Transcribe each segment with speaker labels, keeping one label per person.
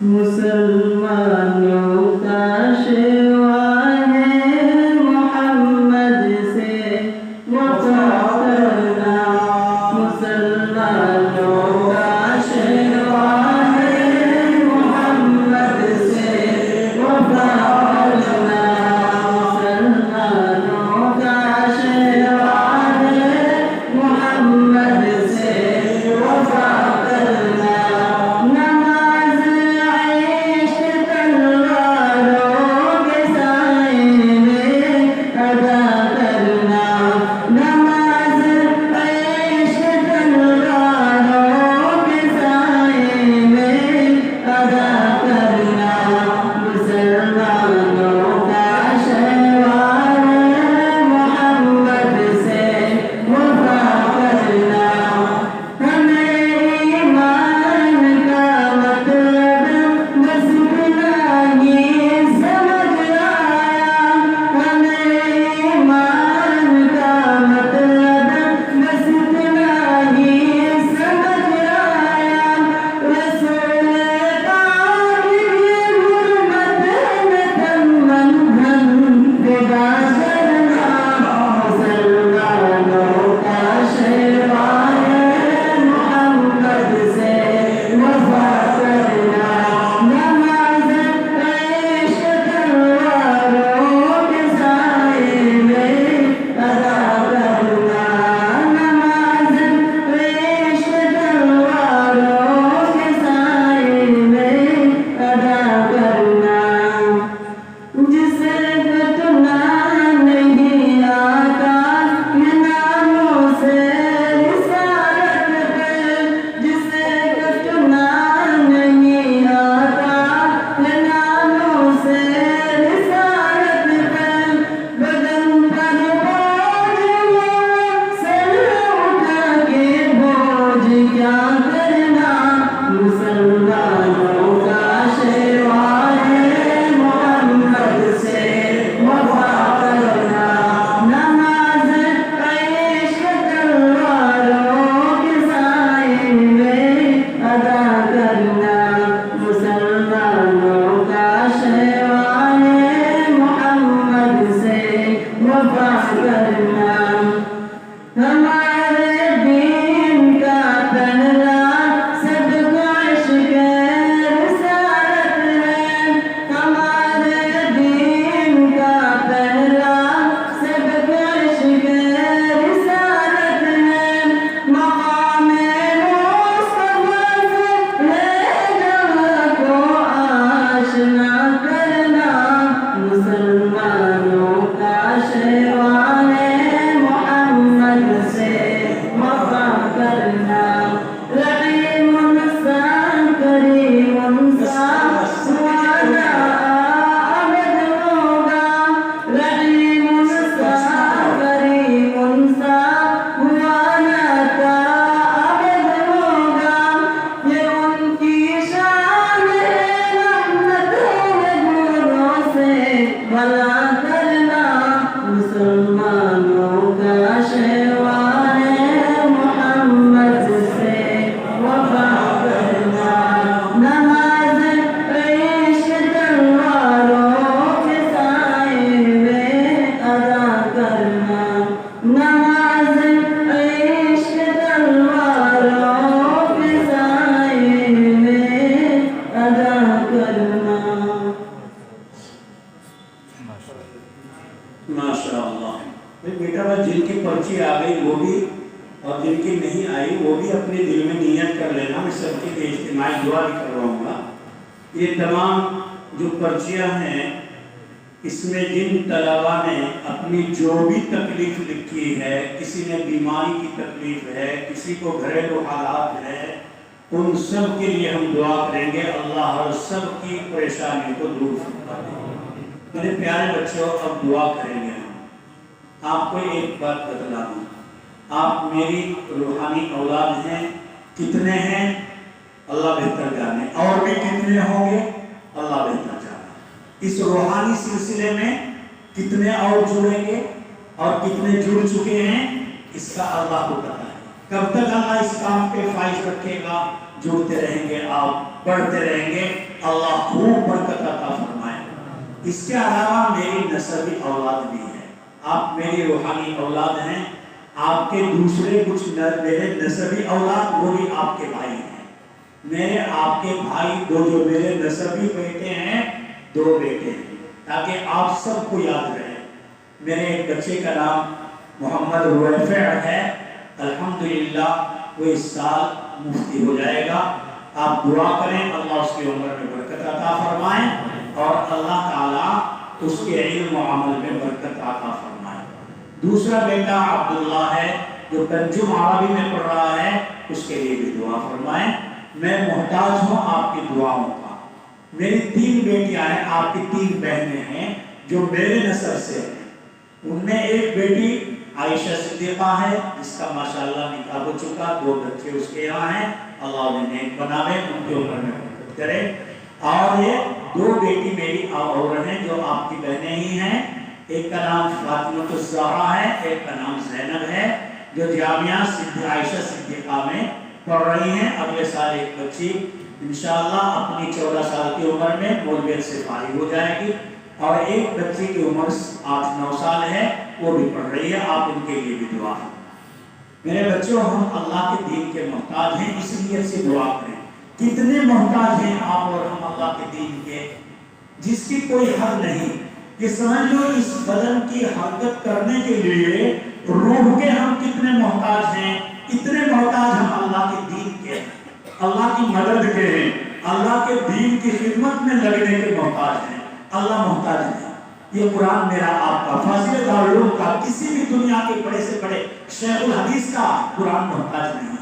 Speaker 1: مسلمانوں کا شیوا ہے محمد سے وفا کرنا، مسلمانوں کا شیوا ہے محمد سے وفا کرنا، مسلمانوں کا شیوا ہے محمد سے وفا کرنا، نماز عشق تلواروں کے سائے میں ادا کرنا، نماز عشق تلواروں کے سائے میں ادا کرنا، مسلمانوں کا شیوا ہے محمد سے وفا کرنا، ہمیں ایمان کا مطلب بس اتنا ہی سمجھ آیا، ہمیں ایمان کا مطلب بس اتنا ہی سمجھ آیا، رسول پاک کی حرمت میں تن من دھن فدا کرنا، مسلمانوں کا شیوا ہے محمد سے وفا کرنا، نماز عشق تلواروں کے سائے میں ادا کرنا، نماز عشق تلواروں کے سائے میں ادا کرنا، جسے فتنا نہیں آتا یہ ناموں سے رسالت پہ، جسے فتنا نہیں آتا یہ ناموں سے رسالت پہ، بدن پر بوجھ ہوا سر اٹھا کے بوجھ کیا کرنا، مسلمانوں کا شیوا ہے محمد سے وفا کرنا، نماز عشق تلواروں کے سائے میں ادا کرنا، مسلمانوں کا شیوا ہے محمد سے وفا کرنا، ہمارے دین کا پہلا صدق عشق رسالت ہے، ہمارے دین کا پہلا صدق عشق رسالت ہے، مقام مصطفیٰ سے ہے جہاں کو آشنا کرنا، مسلمانوں کا شیوا ہے محمد سے وفا کرنا، رحیم انسان کریم انسان سوانا عبد ہوگا، رحیم انسان کریم انسان سوانا کا عبد ہوگا، یہ ان کی شان ہے رحمت ہے گناہوں سے بھلا کرنا، مسلمانوں کا شیوا ہے محمد سے وفا کرنا، نماز عشق تلواروں کے سائے میں ادا کرنا، نماز عشق تلواروں کے سائے میں ادا کرنا۔
Speaker 2: ماشاءاللہ۔ بیٹا بس جن کی پرچی آ گئی وہ بھی اور جن کی نہیں آئی وہ بھی اپنے دل میں نیت کر لینا، میں سب کی اجتماعی دعا بھی کرواؤں گا۔ یہ تمام جو پرچیاں ہیں اس میں جن طلبا نے اپنی جو بھی تکلیف لکھی ہے، کسی نے بیماری کی تکلیف ہے، کسی کو گھریلو حالات ہے، ان سب کے لیے ہم دعا کریں گے اللہ ہر سب کی پریشانی کو دور فرما دے۔ میرے پیارے بچوں اب دعا کریں گے ہم۔ آپ کو ایک بات بتلا دوں، آپ میری روحانی اولاد ہیں، کتنے ہیں اللہ بہتر جانے، اور بھی کتنے ہوں گے اللہ بہتر جانے، اس روحانی سلسلے میں کتنے اور جڑیں گے اور کتنے جڑ چکے ہیں اس کا اللہ کو پتہ ہے۔ کب تک اللہ اس کام پہ فائز رکھے گا؟ جڑتے رہیں گے آپ، بڑھتے رہیں گے، اللہ خوب برکت عطا فرمائے۔ اس کے علاوہ میری نسبی اولاد بھی ہے، آپ میری روحانی اولاد ہیں، آپ کے دوسرے کچھ میرے نسبی اولاد وہ بھی آپ کے بھائی ہیں، میرے آپ کے بھائی دو جو میرے نسبی بیٹے ہیں، 2 بیٹے ہیں، تاکہ آپ سب کو یاد رہے۔ میرے ایک بچے کا نام محمد رفیع ہے، الحمدللہ وہ اس سال مفتی ہو جائے گا۔ آپ دعا کریں اللہ اس کی عمر میں برکت عطا فرمائے اور اللہ تعالیٰ اس کے علم و عمل میں برکت عطا فرمائے۔ دوسرا بیٹا عبداللہ ہے جو ترجم عربی میں پڑھ رہا ہے، اس کے لیے بھی دعا فرمائیں۔ میں محتاج ہوں آپ کی دعاؤں کا۔ میری 3 بیٹیاں ہیں، آپ کی 3 بہنیں ہیں جو میرے نسب سے ہیں۔ ان میں ایک بیٹی عائشہ صدیقہ ہے جس کا ماشاءاللہ نکاح ہو چکا، 2 بچے اس کے یہاں ہیں، اللہ انہیں نیک بناوے، ان کی عمر میں برکت کرے۔ اور یہ 2 بیٹی میری اور ہیں جو آپ کی بہنیں ہی ہیں، ایک کا نام فاطمہ الزہرا ہے، ایک کا نام زینب ہے، جو جامعہ عائشہ صدیقہ میں پڑھ رہی ہیں۔ اگلے سال ایک بچی انشاءاللہ اپنی 14 سال کی عمر میں مولویت سے فارغ ہو جائے گی، اور ایک بچی کی عمر 8-9 سال ہے، وہ بھی پڑھ رہی ہے، آپ ان کے لیے بھی دعا کریں۔ میرے بچوں، ہم اللہ کے دین کے محتاج ہیں، اس لیے سے دعا کریں۔ کتنے محتاج ہیں آپ اور ہم اللہ کے دین کے، جس کی کوئی حد نہیں۔ یہ سمجھ لو اس بدن کی حرکت کرنے کے لیے روح کے ہم کتنے محتاج ہیں، اتنے محتاج ہم اللہ کے دین کے، اللہ کی مدد کے ہیں، اللہ کے دین کی خدمت میں لگنے کے محتاج ہیں۔ اللہ محتاج نہیں۔ یہ قرآن میرا آپ کا، فاضل دارالعلوم کا، کسی بھی دنیا کے بڑے سے بڑے شیخ الحدیث کا قرآن محتاج نہیں ہے،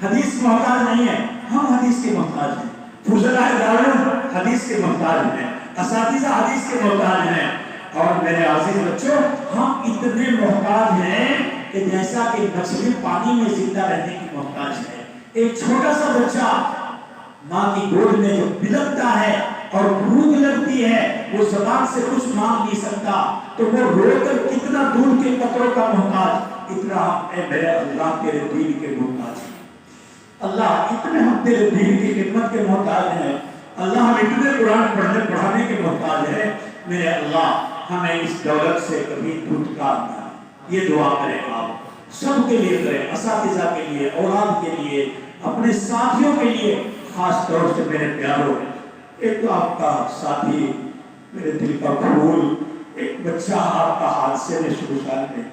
Speaker 2: حدیث محتاج نہیں ہے، ہم حدیث کے محتاج ہیں۔ فضلاء دارالعلوم حدیث کے محتاج ہیں، اساتذہ حدیث کے محتاج ہیں۔ اور میرے عزیز بچوں، ہم اتنے محتاج ہیں کہ جیسا کہ مچھلی پانی میں زندہ رہنے کی محتاج ہے، ایک چھوٹا سا بچہ ماں کی گود میں جو بلکتا ہے اور بھوک لگتی ہے، وہ زبان سے کچھ مانگ نہیں سکتا، تو وہ رو کر کتنا دودھ کے قطروں کا محتاج، اتنا اے میرے اللہ تیرے دین کے محتاج ہیں۔ اللہ اتنے ہم تیرے دین کی خدمت کے محتاج ہیں، اللہ ہم اتنے قرآن پڑھنے پڑھانے کے محتاج ہیں۔ میرے اللہ ہمیں اس دولت سے کبھی دھتکار نہ، یہ دعا کریں آپ سب کے لیے کریں، اساتذہ کے لیے، اولاد کے لیے، اپنے ساتھیوں کے لیے، خاص طور سے میرے پیاروں۔ ایک تو آپ کا ساتھی، میرے دل کا پھول، ایک بچہ آپ کا حادثے میں سال میں،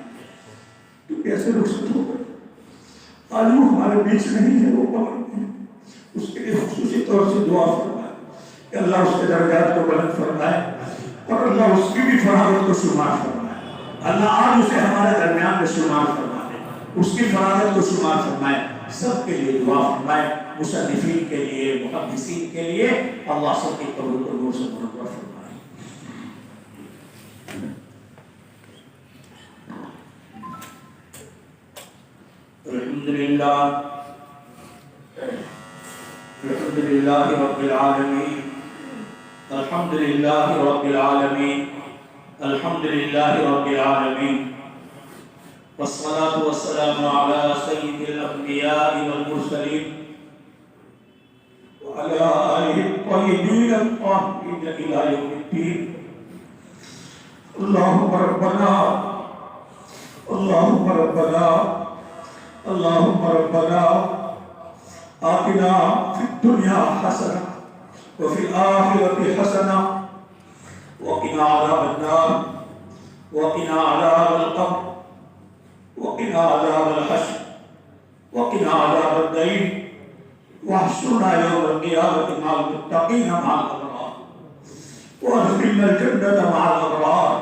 Speaker 2: تو کیسے رخصت ہو گئے؟ آلو ہمارے بیچ نہیں ہے، وہ پکڑ، اس کے لیے خصوصی طور سے دعا فرمائے کہ اللہ اس کے درجات کو بلند فرمائے اور اللہ اس کی بھی فرحت کو شمار فرمائے، اللہ آج اسے ہمارے درمیان میں شمار فرمائے، اس کی فرحت کو شمار فرمائے۔ سب کے لیے دعا فرمائے، مصنفین کے لیے، محدثین کے لیے، اللہ سب کی قبر کو نور سے منور فرمائے۔ الحمدللہ رب العالمین، الحمدللہ رب العالمین، الحمدللہ رب العالمین، والصلاة والسلام على سيد الأنبياء والمرسلين وعلى آله الطيبين الطاهرين إلى يوم الدين۔ اللهم ربنا اللهم ربنا اللهم ربنا آتنا في الدنيا حسنة وفي الآخرة حسنة وقنا عذاب النار وقنا عذاب القبر وقنا عذاب الحشر وقنا عذاب الدين واحشرنا يوم القيامة مع المتقين مع الأبرار وادخلنا الجنة مع الأبرار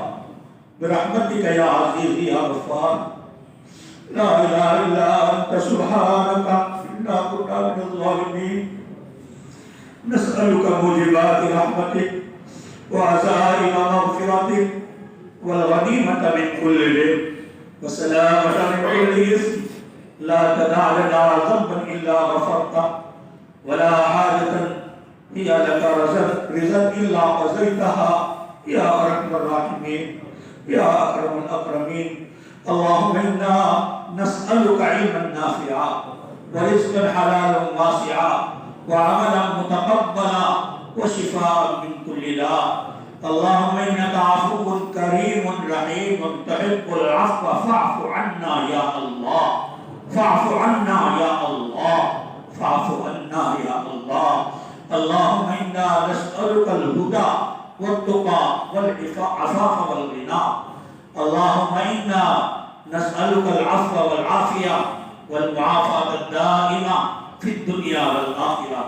Speaker 2: برحمتك يا عزيز يا غفار۔ لا إله إلا أنت سبحانك إنا كنا من الظالمين۔ نسألك موجبات رحمتك وعزائم مغفرتك والغنيمة من كل بر وسلامة من كل إثم، لا تدع لنا ذنبا إلا غفرته ولا حاجة هي لك رزق إلا قضيتها يا أرحم الراحمين يا أكرم الأكرمين۔ اللهم إنا نسألك علما نافعا ورزقا حلالا واسعا وعملا متقبلا وشفاء من كل داء. اللهم إنك عفو كريم رحيم تحب العفو فاعف عنا يا الله، فاعف عنا يا الله، فاعف عنا يا الله. اللهم إنا نسألك الهدى والتقى والعفاف والغنى. اللهم إنا نسألك العفو والعافية والمعافاة الدائمة في الدنيا والآخرة.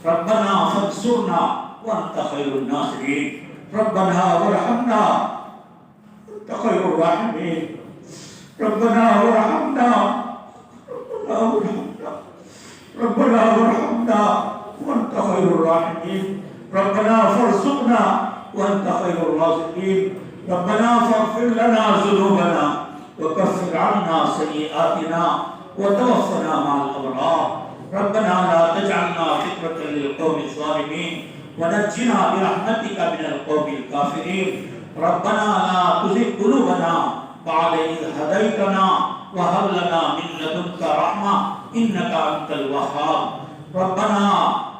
Speaker 2: ربنا فانصرنا وأنت خير الناصرين. ربنا وارحمنا وأنت خير الراحمين. ربنا وارحمنا ربنا وارحمنا وأنت خير الراحمين. ربنا فارزقنا وأنت خير الرازقين. ربنا فاغفر لنا ذنوبنا وكفر عنا سيئاتنا وتوفنا مع الأبرار. ربنا لا تجعلنا فتنة للقوم الظالمين ونجنا برحمتك من القوم الكافرين. ربنا لا تزغ قلوبنا بعد إذ هديتنا وهب لنا من لدنك رحمة إنك أنت الوهاب. ربنا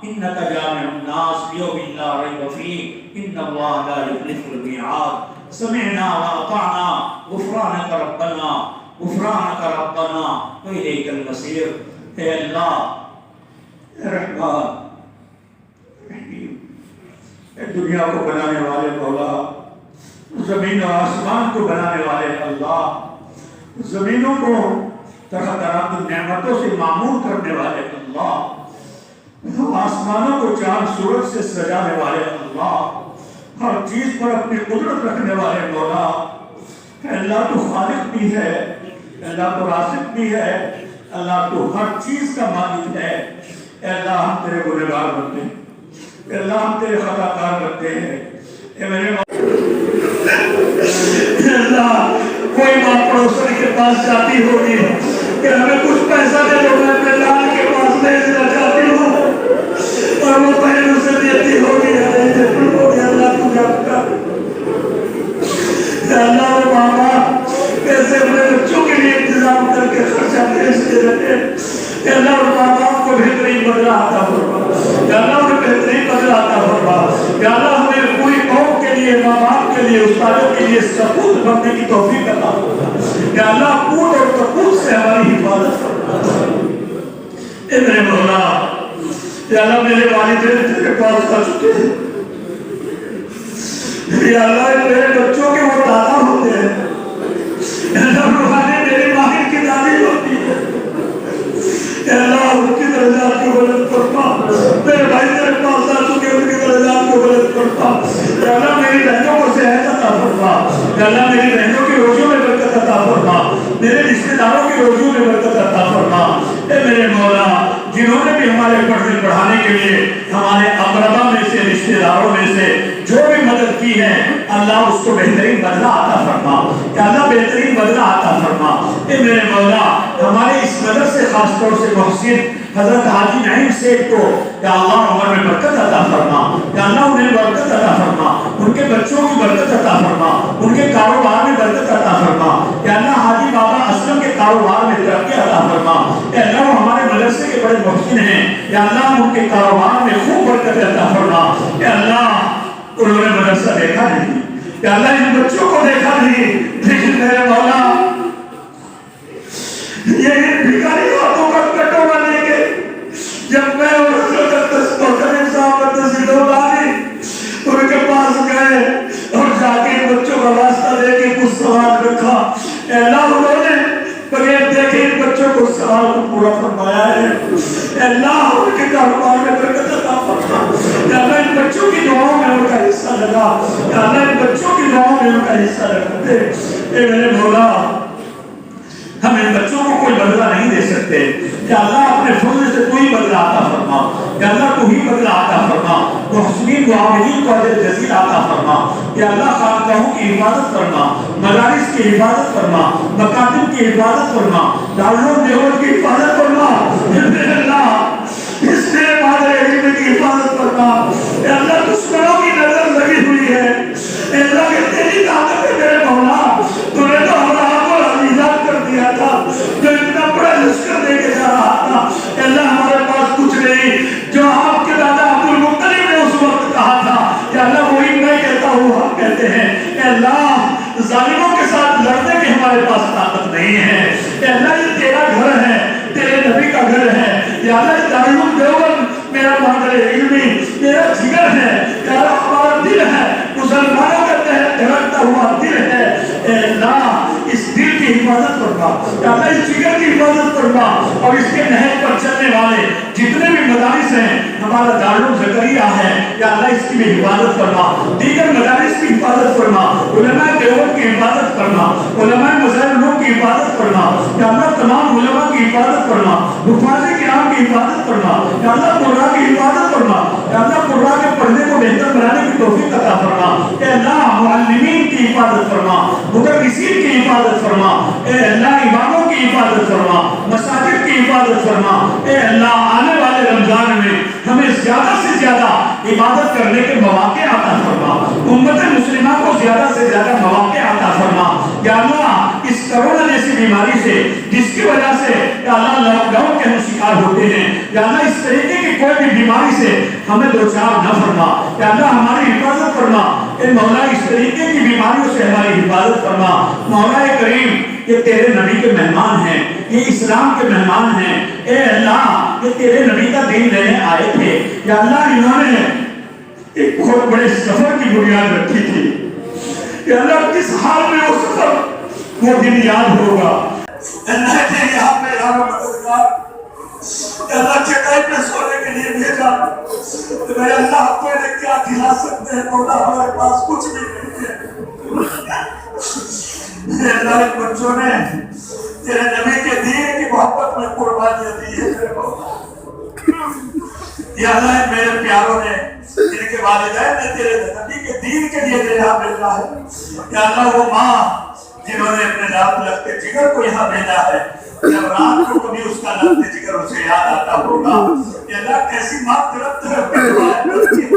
Speaker 2: إنك جامع الناس ليوم لا ريب فيه إن الله لا يخلف الميعاد. سمعنا وأطعنا غفرانك ربنا غفرانك ربنا وإليك المصير. اے اللہ رحمان رحیم، اے دنیا کو بنانے والے مولا، زمین و آسمان کو بنانے والے اللہ، زمینوں کو طرح طرح کی نعمتوں سے معمور کرنے والے اللہ، آسمانوں کو چاند سورج سے سجانے والے اللہ، ہر چیز پر اپنی قدرت رکھنے والے مولا. اے اللہ تو خالق بھی ہے، اللہ تو رازق بھی ہے، اللہ تو ہر چیز کا مالک ہے. اے اللہ ہم تیرے گنہگار بنتے ہیں، اے اللہ ہم تیرے خطا کار بنتے ہیں. اے میرے اللہ کوئی ماں پڑوسن کے پاس جاتی ہوگی کہ ہمیں کچھ پیسہ دے دو، میں اپنے لال کے پاس لے جاتی ہوں اور وہ پہلے اسے دیتی ہوگی. اللہ تو جانتا. اللہ وہ ماما پیسے اپنے بچوں کے لیے انتظام کر کے خرچہ بھیجتے رہتے. اللہ اور ماں باپ کو بہترین بدلہ عطا فرما. اللہ انہیں بہترین بدلہ عطا فرما. اللہ ہمیں پوری قوم کے لیے، ماں باپ کے لیے، استادوں کے لیے سپورٹ بننے کی توفیق عطا فرما. اللہ پور اور کپور سے ہماری حفاظت فرما. اے میرے مولا، اللہ میرے والدین تیرے پاس آ چکے ہیں. یا اللہ میرے بچوں کے وہ دادا ہوتے ہیں، اللہ روحانی میری ماہر کی دادی ہوتی ہے. اللہ ان کی درجات کو بلند فرما. میرے بھائی تیرے پاس آ چکے ان کی درجات کو بلند فرما. اللہ میری بہنوں کو صحت عطا فرما. اللہ میری بہنوں کی روزیوں میں برکت عطا فرما. میرے رشتے داروں کی روزیوں میں برکت عطا فرما. اے میرے مولا، جنہوں نے بھی ہمارے پڑھنے پڑھانے کے لیے ہمارے اقربا میں سے، رشتے داروں میں سے جو بھی مدد کی ہے، اللہ اس کو بہترین بدلہ عطا فرما. کہ اللہ بہترین بدلہ عطا فرما. اے میرے مولا، ہمارے اس مدد سے خاص طور سے محسن حضرت حاجی نعیم سیٹھ کو یا اللہ عمر میں برکت عطا فرما. یا اللہ انہیں برکت عطا فرما، ان کے بچوں کی برکت عطا فرما، ان کے کاروبار میں برکت عطا فرما. یا اللہ حاجی بابا اسلم کے کاروبار میں ترقی عطا فرما. اے اللہ وہ ہمارے مدرسے کے بڑے محسن ہیں، یا اللہ ان کے کاروبار میں خوب برکت عطا فرما. اے اللہ انہوں نے مدرسہ دیکھا نہیں، یا اللہ ان بچوں کو دیکھا نہیں، لیکن میرے مولا یہ بھکاری ہاتھوں کا کٹورا لے کے جب میں اور حضرت مختلف صاحب ان کے پاس گئے اور جا کے بچوں کا واسطہ دے کے کچھ سوال رکھا. اے اللہ انہوں نے بغیر دیکھے ان بچوں کو سوال کو پورا فرمایا ہے. اے اللہ ان کے کاروبار میں برکت عطا فرما. اے اللہ ان بچوں کی دعاؤں میں ان کا حصہ لگا. اے اللہ ان بچوں کی دعاؤں میں ان کا حصہ لگا دے. اے میرے مولا، ہم ان بچوں کو کوئی بدلہ نہیں دے سکتے. یا اللہ اپنے فضل سے کوئی بدلہ عطا فرما. یا اللہ تو ہی بدلہ عطا فرما. محسنین و عاملین کو اجر جزیل عطا فرما. یا اللہ خانقاہوں کی حفاظت فرما، مدارس کی حفاظت فرما، مکاتب کی حفاظت فرما، دارالعلوم دیوبند کی حفاظت فرما. اے اللہ اس سے ہمارے علم کی حفاظت فرما. اے اللہ دشمنوں کی نظر لگی ہوئی ہے. اے اللہ کہ تیری طاقت ہے میرے مولا. تو نے تو ہمارا کو عزیزات کر دیا تھا جو کہتے ہیں اے اللہ ظالموں کے ساتھ لڑنے کی ہمارے پاس طاقت نہیں ہے، اے اللہ یہ تیرا گھر ہے، تیرے نبی کا گھر ہے، یا اللہ دارالعلوم دیوبند میرا مادر علمی میرا جگر ہے، یا اللہ ہمارا دل ہے، مسلمانوں کا دھڑکتا ہوا دل ہے، اے اللہ اس دل کی حفاظت فرما، یا اللہ اس جگر کی حفاظت فرما، اور اس کے نہج پر چلنے والے جتنے بھی مدارس ہیں، ہمارا دارالعلوم زکریا ہے، یا اللہ اس کی بھی حفاظت فرما، دیگر مدارس کی حفاظت فرما، علماء دیوبند کی حفاظت فرما، علماء مظاہر علوم کی حفاظت فرما، یا اللہ تمام علماء کی حفاظت فرما، حفاظ کرام کی حفاظت فرما، یا اللہ قرآن کی حفاظت فرما، یا اللہ قرآن کے پڑھنے کو بہتر بنانے کی توفیق عطا فرما، اے اللہ معلمین کی حفاظت فرما، مدرسین کی حفاظت فرما، اے اللہ اماموں کی حفاظت فرما، مساجد کی حفاظت فرما، اے اللہ آنے والے رمضان میں ہمیں زیادہ سے زیادہ عبادت کرنے کے مواقع عطا فرما، امت مسلمہ کو زیادہ سے زیادہ مواقع عطا فرما، یا اللہ اس کرونا جیسی بیماری سے جس کی وجہ سے یا اللہ لاک ڈاؤن کے ہم شکار ہوتے ہیں، یا اللہ اس طریقے کی کوئی بھی بیماری سے ہمیں دوچار نہ فرما، یا اللہ ہماری حفاظت فرما، اے مولا اس طریقے کی بیماریوں سے ہماری حفاظت فرما، مولا کریم یہ تیرے نبی کے مہمان ہیں، یہ اسلام کے مہمان ہیں، اے اللہ یہ تیرے نبی کا دین لینے آئے تھے، یا اللہ انہوں نے ایک بہت بڑے سفر کی بنیاد رکھی تھی، یا اللہ کس حال میں وہ سفر وہ دن یاد ہوگا، اللہ نے یہاں پہ یہاں مددگار اللہ چٹائی پہ سونے کے لیے بھیجا، تو میں اللہ آپ کو کیا کھلا سکتے ہیں، مولا ہمارے پاس کچھ بھی نہیں ہے، اللہ ان بچوں نے تیرے نبی کے دین کی محبت میں قربانیاں دی ہے، یا اللہ میرے پیاروں نے جن کے والدین نے تیرے نبی کے دین کے لیے یہاں بھیجا ہے، یا اللہ وہ ماں جنہوں نے اپنے لات لگتے جگر کو یہاں بھیجا ہے، جب رات کو کبھی اس کا لگتے جگر اسے یاد آتا ہوگا، یا اللہ کیسی ماں تڑپ تڑپ کے دعائیں کرتی ہے،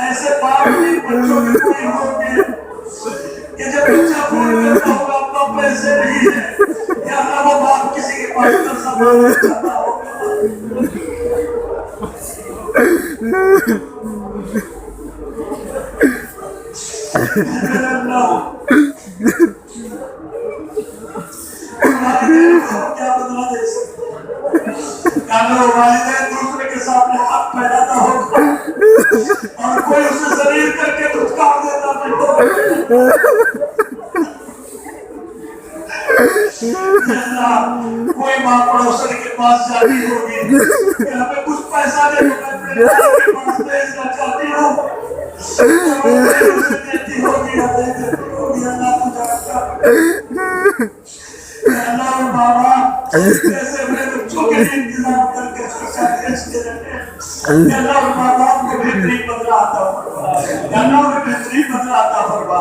Speaker 2: ایسے باپ بھی بچوں کے کوئی ہوں گے کہ جب بچہ فون کرتا ہوگا اپنا پیسے نہیں ہے، یا اللہ وہ باپ کسی کے پاس کر سامان چاہتا ہوگا، کیا بدلا دے سکتے، اگر والدین دوسرے کے سامنے حق پھیلاتا ہوگا اور کوئی اسے ذلیل کر کے دھتکار دیتا نہیں ہوگا، کوئی ماں پڑوسن کے پاس جاتی ہوگی کہ ہمیں کچھ پیسہ دے تو میں اپنے بھائی کے پاس بھیجنا چاہتی ہوں، وہ اسے دیتی ہوگی یا نہیں دیتی ہوگی، اللہ کو جانتا ہے، اللہ اور بابا ایسے اپنے بچوں کے لیے انتظام کر کے خرچہ بھیجتے رہتے ہیں، اللہ اور ماں باپ کو بہترین بدلہ عطا فرما، اللہ ہمیں بہترین بدلہ عطا فرما،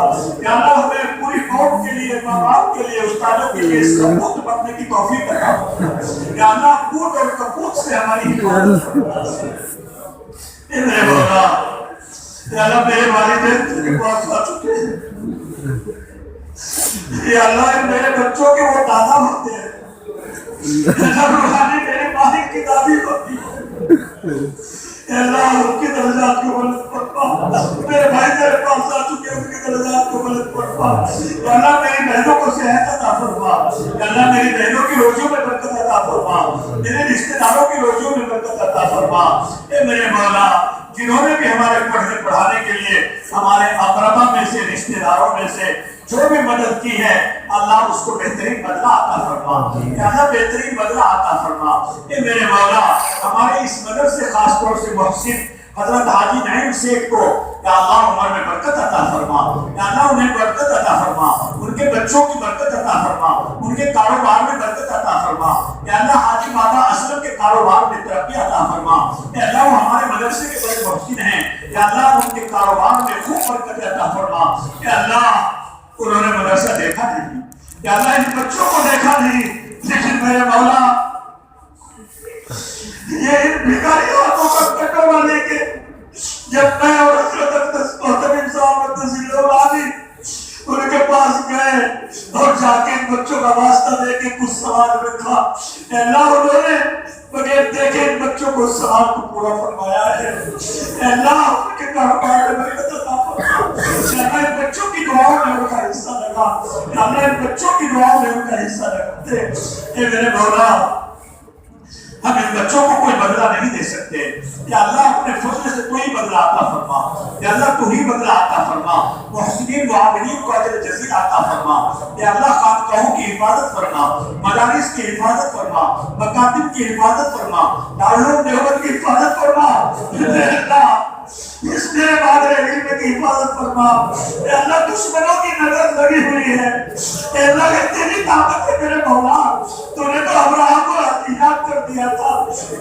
Speaker 2: اللہ ہمیں پوری قوم کے لیے ماں باپ کے لیے استادوں کے لیے اس کا پوت بننے کی توفیق عطا فرما، اللہ پوت اور کپوت سے ہماری حفاظت فرما، اے میرے مولا اللہ میرے والدین کے پاس آ چکے ہیں، یا اللہ میرے بچوں کے وہ دادا ہوتے ہیں، روحانی میرے مالک کی دادی ہوتی ہے، اے اللہ ان کی درجات کو بلند فرما، میرے بھائی تیرے پاس آ چکے ان کی درجات کو بلند فرما، یا اللہ میری بہنوں کو صحت عطا فرما، یا اللہ میری بہنوں کی روزیوں میں برکت عطا فرما، میرے رشتہ داروں کی روزیوں میں برکت عطا فرما، اے میرے مولا جنہوں نے بھی ہمارے پڑھنے پڑھانے کے لیے ہمارے اقربا میں سے رشتہ داروں میں سے جو بھی مدد کی ہے اللہ اس کو بہترین بدلہ عطا فرما، یا اللہ بہترین بدلہ عطا فرما، اے میرے مولا ہمارے اس مدد سے خاص طور سے محسن حضرت حاجی نعیم شیخ کو یا اللہ عمر میں برکت عطا فرما، یا اللہ انہیں برکت عطا فرما، ان کے بچوں کی برکت عطا فرما، ان کے کاروبار میں برکت عطا فرما، یا اللہ حاجی بابا اسلم کے کاروبار میں ترقی عطا فرما، یا اللہ وہ ہمارے مدرسے کے بڑے محسن ہیں، یا اللہ ان کے کاروبار میں خوب برکت عطا فرما، یا اللہ انہوں نے مدرسہ دیکھا نہیں، یا اللہ ان بچوں کو دیکھا نہیں، لیکن میرے مولا یہ ان بھکاری ہاتھوں کا کٹورا لے کے جب میں اور حضرت محترم صاحب علی ان کے پاس گئے اور جا کے ان بچوں کا واسطہ دے کے کچھ سوال رکھا، اللہ انہوں نے بغیر
Speaker 3: دیکھیں ان بچوں کو سال کو پورا فرمایا ہے. اے اللہ ان کے کاروبار میں برکت عطا فرما. اے اللہ ان بچوں کی دعاؤں میں ان کا حصہ لگا. اے اللہ ان بچوں کی دعاؤں میں ان کا حصہ لگا. اے میرے مولا ہم ان بچوں کو کوئی بدلہ نہیں دے سکتے. یا اللہ اپنے فضل سے تو ہی بدلہ عطا فرما. یا اللہ تو ہی بدلہ عطا فرما. محسنین و عاملین کو اجر جزیل عطا فرما. یا اللہ خانقاہوں کی حفاظت فرما, مدارس کی حفاظت فرما, مکاتب کی حفاظت فرما, دارالعلوم دیوبند کی حفاظت فرما. اے اللہ اس میرے مادر علم کی حفاظت فرما. اے اللہ دشمنوں کی نظر لگی ہوئی ہے. اے اللہ یہ تیری طاقت ہے میرے مولا. تو نے تو ابراہیم کو یاد کر دیا تھا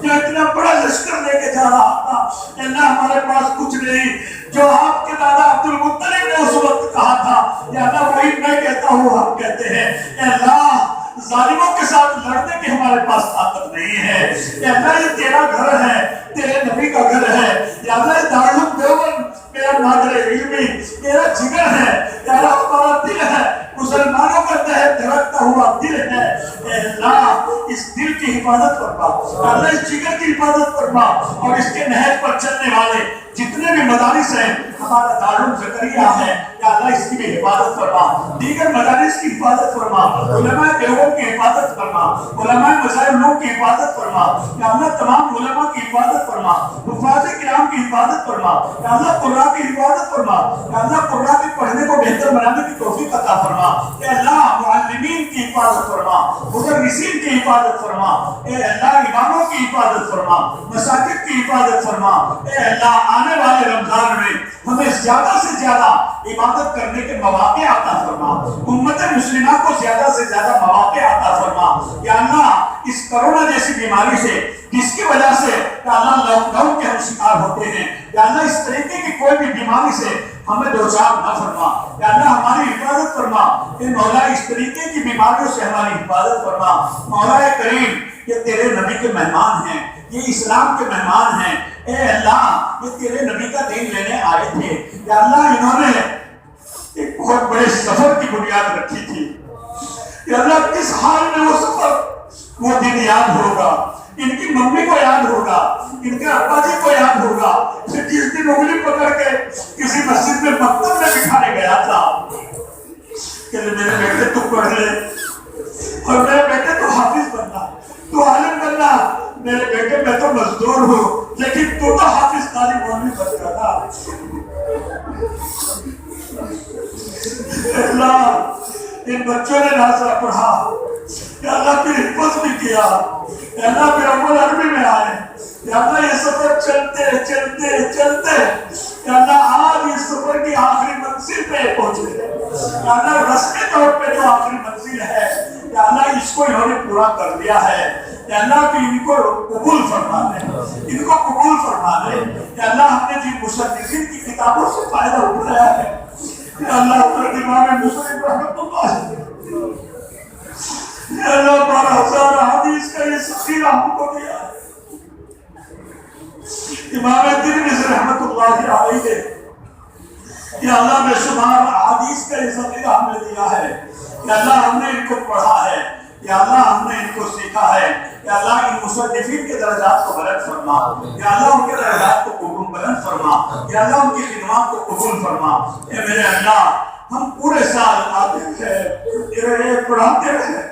Speaker 3: جو اتنا بڑا لشکر لے کے جا رہا تھا. اے اللہ ہمارے پاس کچھ نہیں. جو آپ کے دادا عبد المطلب نے اس وقت کہا تھا یا اللہ وہی میں کہتا ہوں ہم کہتے ہیں. اے اللہ ظالموں کے ساتھ لڑنے کی ہمارے پاس طاقت نہیں ہے. اے اللہ یہ تیرا گھر ہے, تیرے نبی کا گھر ہے. یا اللہ دارالعلوم دیوبند میرا مادر علمی میرا جگر ہے. یا اللہ ہمارا دل ہے, مسلمانوں کا دھڑکتا ہوا دل ہے. اے اللہ اس دل کی حفاظت فرما. اللہ اس جگر کی حفاظت فرما اور اس کے نہج پر چلنے والے جتنے بھی مدارس ہیں, ہمارا دارالعلوم زکریا ہے, یا اللہ اس کی بھی حفاظت فرما. دیگر مدارس کی حفاظت فرما. علماء دیوبند کی حفاظت فرما. علماء مذاہب لوگ کی حفاظت فرما. یا اللہ تمام علماء کی حفاظت فرما. حفاظ کرام کی حفاظت فرما. یا اللہ قرآن کی حفاظت فرما. یا اللہ قرآن کے پڑھنے کو بہتر بنانے کی توفیق عطا فرما. اے اللہ معلمین کی حفاظت فرما, مدرسین کی حفاظت فرما. اے اللہ اماموں کی حفاظت فرما, مساجد کی حفاظت فرما. اے اللہ آنے والے رمضان میں ہمیں زیادہ سے زیادہ عبادت کرنے کے مواقع عطا فرما. امت مسلمہ کو زیادہ سے زیادہ مواقع عطا فرما. یا اللہ اس کرونا جیسی بیماری سے جس کی وجہ سے یا اللہ لاک ڈاؤن کے ہم شکار ہوتے ہیں, یا اللہ اس طریقے کی کوئی بھی بیماری سے ہمیں دوچار نہ فرما. یا اللہ ہماری حفاظت فرما. اے مولا اس طریقے کی بیماریوں سے ہماری حفاظت فرما. مولا کریم یہ تیرے نبی کے مہمان ہیں, یہ اسلام کے مہمان ہیں. اے اللہ یہ تیرے نبی کا دین لینے آئے تھے. یا اللہ انہوں نے ایک بہت بڑے سفر کی بنیاد رکھی تھی. یا اللہ کس حال میں وہ سفر وہ دن یاد ہوگا, ان کی ممی کو یاد ہوگا, ان کے ابا جی کو یاد ہوگا کہ جس دن انگلی پکڑ کے کسی مسجد میں مکتب میں بٹھانے گیا تھا کہ میرے بیٹے تو پڑھ لے اور میرے بیٹے تو حافظ بننا, تو عالم بننا. میرے بیٹے میں تو مزدور ہوں لیکن تو حافظ قاری مولوی بن جانا. اللہ ان بچوں نے نازرہ پڑھا, یا اللہ پھر حفظ بھی کیا, یا اللہ پھر اول عربی میں آئے. یا اللہ یہ سفر چلتے چلتے چلتے یا اللہ آج اس سفر کی آخری منزل پہ پہنچے. یا اللہ رسمی طور پہ جو آخری منزل ہے یا اللہ اس کو انہوں نے پورا کر دیا ہے. یا اللہ کہ ان کو قبول فرما لے, ان کو قبول فرما لے. یا اللہ ہم نے جن مصنفین کی کتابوں سے فائدہ اٹھایا ہے, یا اللہ حضرت امام مسلم رحمۃ اللہ, یا اللہ 12,000 حدیث کا یہ ذخیرہ ہم کو دیا ہے. امام ترمذی رحمۃ اللہ علیہ یا اللہ بے شمار حدیث کا یہ ذخیرہ ہم نے دیا ہے. یا اللہ ہم نے ان کو پڑھا ہے, یا اللہ ہم نے ان کو سیکھا ہے. یا اللہ ان مصنفین کے درجات کو بلند فرما. یا اللہ ان کے درجات کو قبول بلند فرما. یا اللہ ان کی خدمات کو قبول فرما. اے میرے اللہ ہم پورے سال آتے رہے پڑھاتے رہے.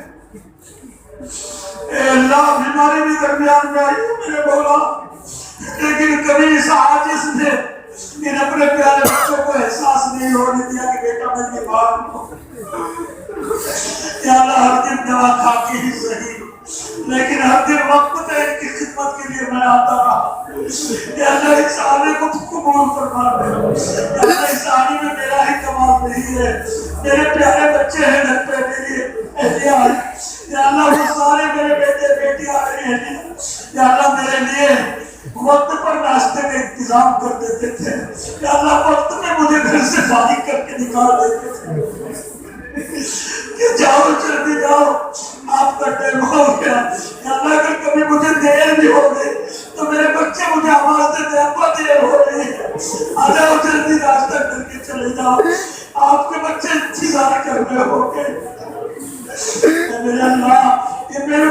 Speaker 3: اے اللہ بیماری بھی درمیان میں آئی میرے مولا, لیکن کبھی اس عاجز نے ان اپنے پیارے بچوں کو احساس نہیں ہونے دیا کہ بیٹا میں بیمار ہوں. یا اللہ ہر دن دوا کھا کے ہی صحیح, لیکن ہر دن وقت ہے ان کی خدمت کے لیے میں آتا رہا. یا اللہ اس آنے کو قبول فرما دے. یا اللہ اس آنے میں میرا ہی کمال نہیں ہے, میرے پیارے بچے ہیں گھر پہ میری احتیاط. یا اللہ وہ سارے میرے بیٹے بیٹی آ رہے ہیں. یا اللہ میرے لیے وقت پر ناشتے کا انتظام کر دیتے تھے. یا اللہ وقت میں مجھے گھر سے فارغ کر کے نکال دیتے تھے کہ جاؤ جلدی جاؤ آپ کا ٹائم ہو گیا. یا اللہ اگر کبھی مجھے دیر بھی ہو گئی تو میرے بچے مجھے آواز دیتے ابا دیر ہو رہی ہے, آ جاؤ جلدی ناشتہ کر کے چلے جاؤ, آپ کے بچے انتظار کر رہے ہو گے. میرے اللہ یہ میرے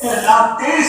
Speaker 3: 23